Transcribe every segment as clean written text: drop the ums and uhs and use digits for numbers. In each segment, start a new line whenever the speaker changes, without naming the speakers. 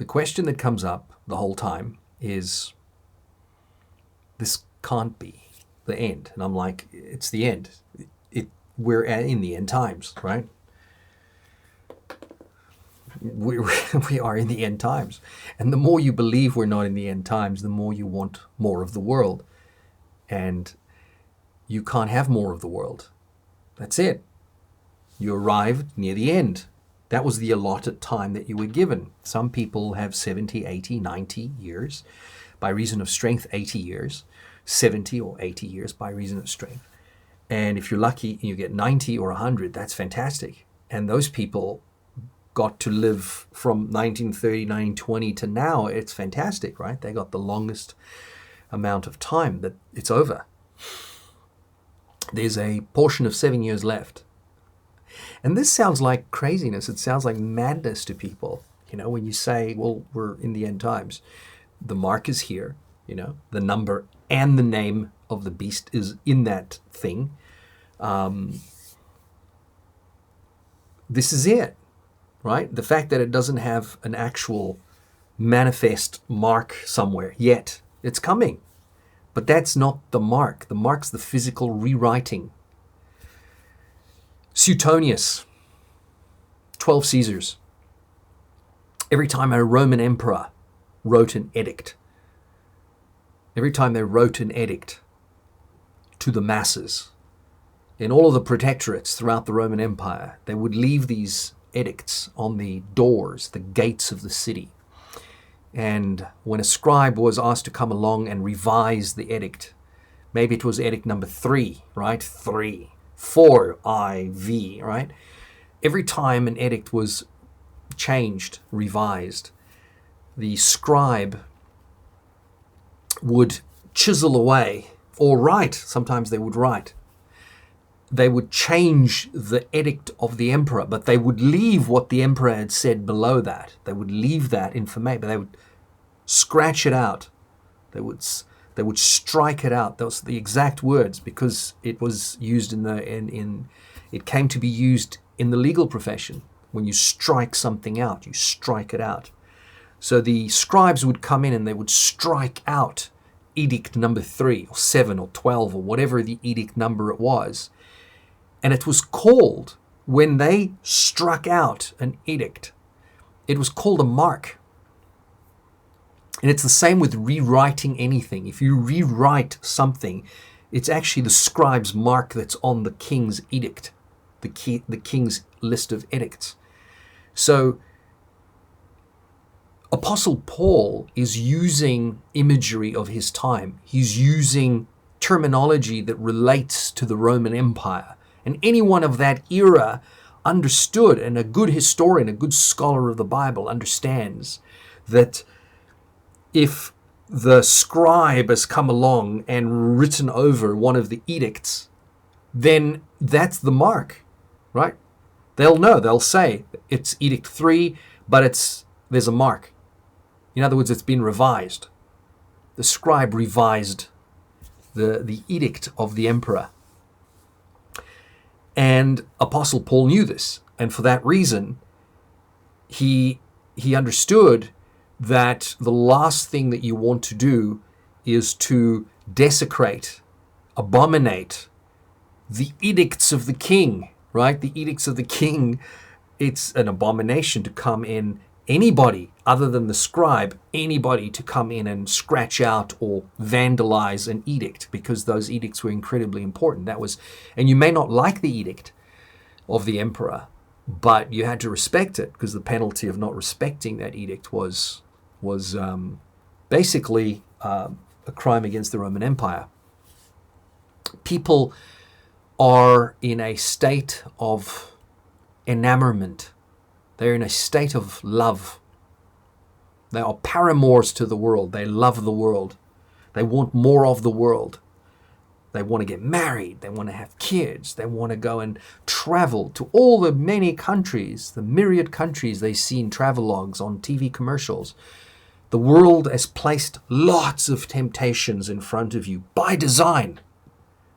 the question that comes up the whole time is, this can't be the end. And I'm like, it's the end. We're in the end times, right? We are in the end times. And the more you believe we're not in the end times, the more you want more of the world. And you can't have more of the world. That's it. You arrived near the end. That was the allotted time that you were given. Some people have 70, 80, 90 years by reason of strength, 80 years, 70 or 80 years by reason of strength. And if you're lucky and you get 90 or 100, that's fantastic. And those people got to live from 1930, 1920 to now. It's fantastic, right? They got the longest amount of time that it's over. There's a portion of 7 years left. And this sounds like craziness. It sounds like madness to people. You know, when you say, well, we're in the end times, the mark is here, you know, the number and the name of the beast is in that thing. This is it, right? The fact that it doesn't have an actual manifest mark somewhere yet, it's coming. But that's not the mark. The mark's the physical rewriting. Suetonius, 12 Caesars. Every time a Roman emperor wrote an edict, every time they wrote an edict to the masses, in all of the protectorates throughout the Roman Empire, they would leave these edicts on the doors, the gates of the city. And when a scribe was asked to come along and revise the edict, maybe it was edict number 3, right? 3, 4, IV, right? Every time an edict was changed, revised, the scribe would chisel away, or write, sometimes they would write. They would change the edict of the emperor, but they would leave what the emperor had said below that. They would leave that information, but they would scratch it out. They would strike it out. Those are the exact words, because it was used it came to be used in the legal profession. When you strike something out, you strike it out. So the scribes would come in and they would strike out edict number 3 or 7 or 12 or whatever the edict number it was. And it was called, when they struck out an edict, it was called a mark. And it's the same with rewriting anything. If you rewrite something, it's actually the scribe's mark that's on the king's edict, the king's list of edicts. So Apostle Paul is using imagery of his time. He's using terminology that relates to the Roman Empire. And anyone of that era understood, and a good historian, a good scholar of the Bible understands that if the scribe has come along and written over one of the edicts, then that's the mark, right? They'll know, they'll say it's edict 3, but there's a mark. In other words, it's been revised. The scribe revised the edict of the emperor. And Apostle Paul knew this. And for that reason, he understood that the last thing that you want to do is to desecrate, abominate the edicts of the king, right? The edicts of the king, it's an abomination to come in, anybody other than the scribe, anybody to come in and scratch out or vandalize an edict, because those edicts were incredibly important. And you may not like the edict of the emperor, but you had to respect it, because the penalty of not respecting that edict was basically a crime against the Roman Empire. People are in a state of enamorment. They're in a state of love. They are paramours to the world. They love the world. They want more of the world. They want to get married. They want to have kids. They want to go and travel to all the many countries, the myriad countries they see in travelogues, on TV commercials. The world has placed lots of temptations in front of you by design,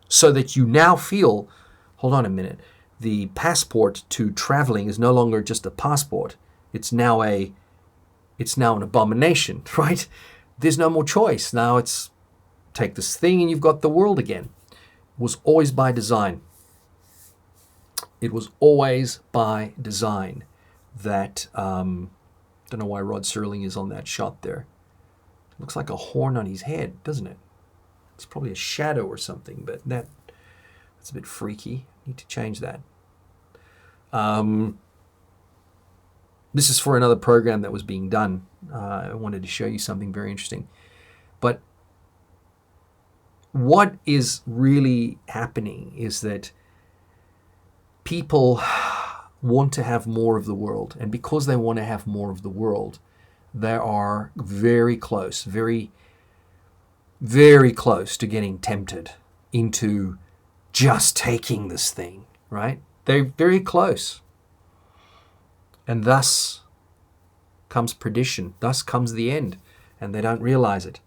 so that you now feel, hold on a minute, the passport to traveling is no longer just a passport. It's now a it's now an abomination, right? There's no more choice. Now it's take this thing and you've got the world again. It was always by design. It was always by design that, don't know why Rod Serling is on that shot there. It looks like a horn on his head, doesn't it? It's probably a shadow or something, but that's a bit freaky. Need to change that. This is for another program that was being done. I wanted to show you something very interesting. But what is really happening is that people want to have more of the world. And because they want to have more of the world, they are very close, very, very close to getting tempted into just taking this thing, right? They're very close. And thus comes perdition. Thus comes the end. And they don't realize it.